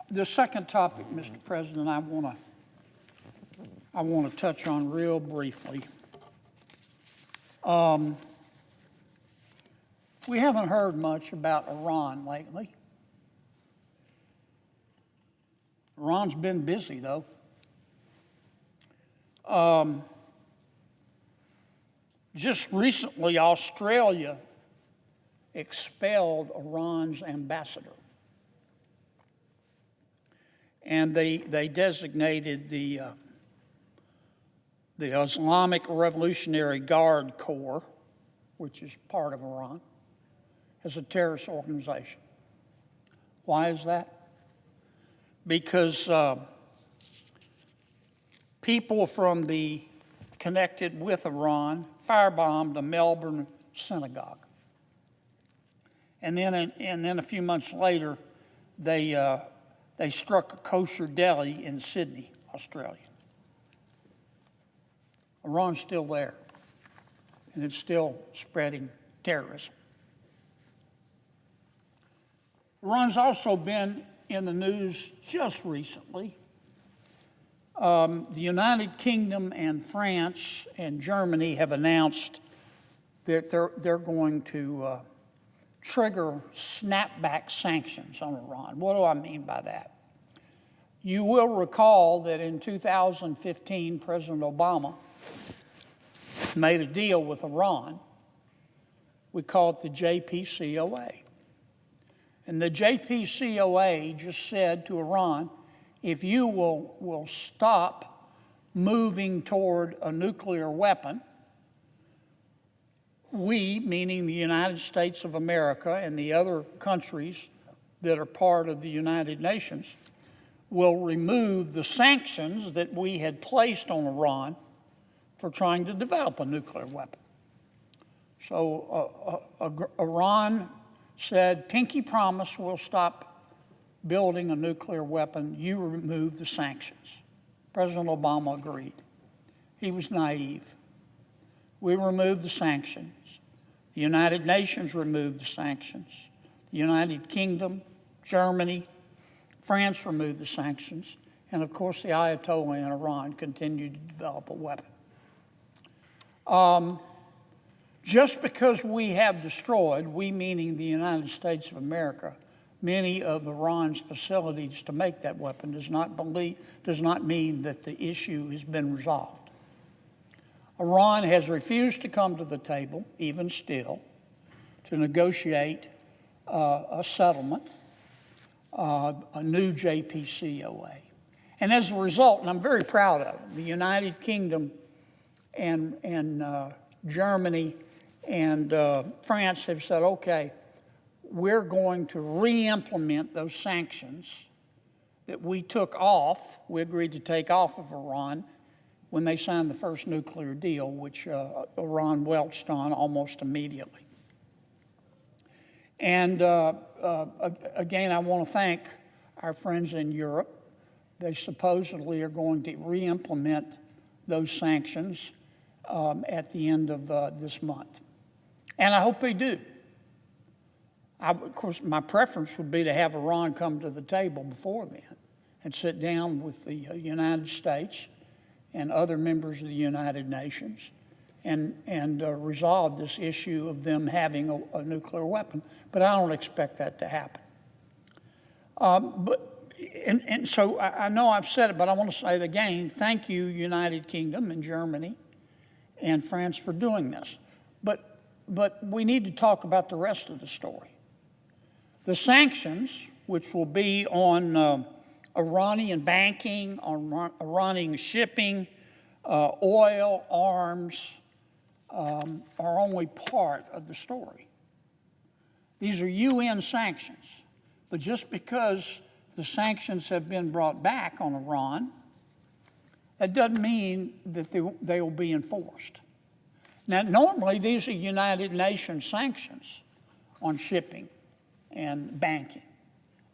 The second topic, Mr. President, I want to touch on real briefly. We haven't heard much about Iran lately. Iran's been busy, though. Just recently, Australia expelled Iran's ambassador. And they designated the Islamic Revolutionary Guard Corps, which is part of Iran, as a terrorist organization. Why is that? Because people from connected with Iran firebombed a Melbourne synagogue. And then a few months later, they struck a kosher deli in Sydney, Australia. Iran's still there, and it's still spreading terrorism. Iran's also been in the news just recently. The United Kingdom and France and Germany have announced that they're going to trigger snapback sanctions on Iran. What do I mean by that? You will recall that in 2015, President Obama made a deal with Iran. We call it the JPCOA. And the JPCOA just said to Iran, if you will stop moving toward a nuclear weapon, we, meaning the United States of America and the other countries that are part of the United Nations, will remove the sanctions that we had placed on Iran for trying to develop a nuclear weapon. So Iran said, pinky promise, we'll stop building a nuclear weapon. You remove the sanctions. President Obama agreed. He was naive. We removed the sanctions. The United Nations removed the sanctions. The United Kingdom, Germany, France removed the sanctions. And of course, the Ayatollah in Iran continued to develop a weapon. Just because we have destroyed, we meaning the United States of America, many of Iran's facilities to make that weapon does not mean that the issue has been resolved. Iran has refused to come to the table, even still, to negotiate a settlement, a new JPCOA. And as a result, and I'm very proud of it, the United Kingdom and Germany and France have said, okay, we're going to re-implement those sanctions that we took off, we agreed to take off of Iran when they signed the first nuclear deal, which Iran welched on almost immediately. And again, I want to thank our friends in Europe. They supposedly are going to re-implement those sanctions at the end of this month. And I hope they do. Of course, my preference would be to have Iran come to the table before then and sit down with the United States and other members of the United Nations and resolve this issue of them having a nuclear weapon. But I don't expect that to happen. So I know I've said it, but I want to say it again. Thank you, United Kingdom and Germany and France, for doing this. But we need to talk about the rest of the story. The sanctions, which will be on Iranian banking, on Iranian shipping, oil, arms, are only part of the story. These are UN sanctions. But just because the sanctions have been brought back on Iran, that doesn't mean that they will be enforced. Now, normally, these are United Nations sanctions on shipping and banking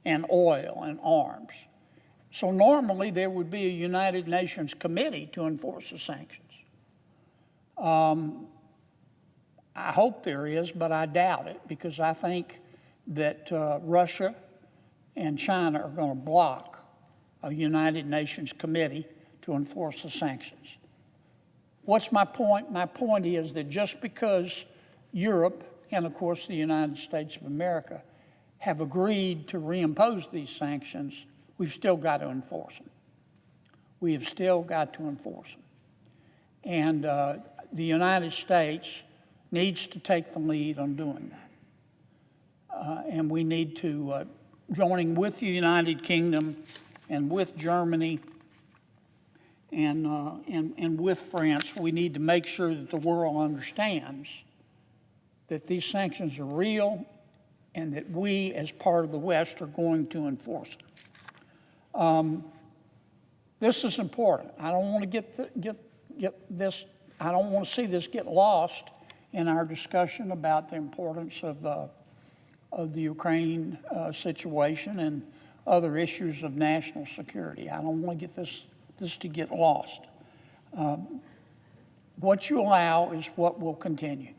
and oil and arms. So normally, there would be a United Nations committee to enforce the sanctions. I hope there is, but I doubt it, because I think that Russia and China are going to block a United Nations committee to enforce the sanctions. What's my point? My point is that just because Europe and, of course, the United States of America have agreed to reimpose these sanctions, we've still got to enforce them. We have still got to enforce them. And the United States needs to take the lead on doing that. And we need to, joining with the United Kingdom and with Germany and with France, we need to make sure that the world understands that these sanctions are real and that we, as part of the West, are going to enforce them. This is important. I don't want to get this. I don't want to see this get lost in our discussion about the importance of the Ukraine situation and other issues of national security. I don't want to get this to get lost. What you allow is what will continue.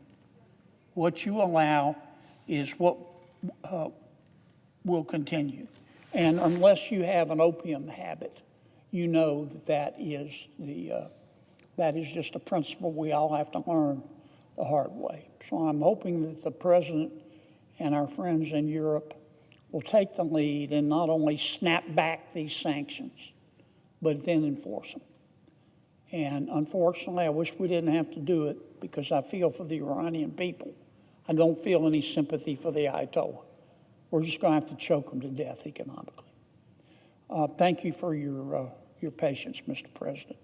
What you allow is what will continue. And unless you have an opium habit, you know that is just a principle we all have to learn the hard way. So I'm hoping that the President and our friends in Europe will take the lead and not only snap back these sanctions, but then enforce them. And unfortunately, I wish we didn't have to do it because I feel for the Iranian people. I don't feel any sympathy for the Ayatollah. We're just going to have to choke them to death economically. Thank you for your patience, Mr. President.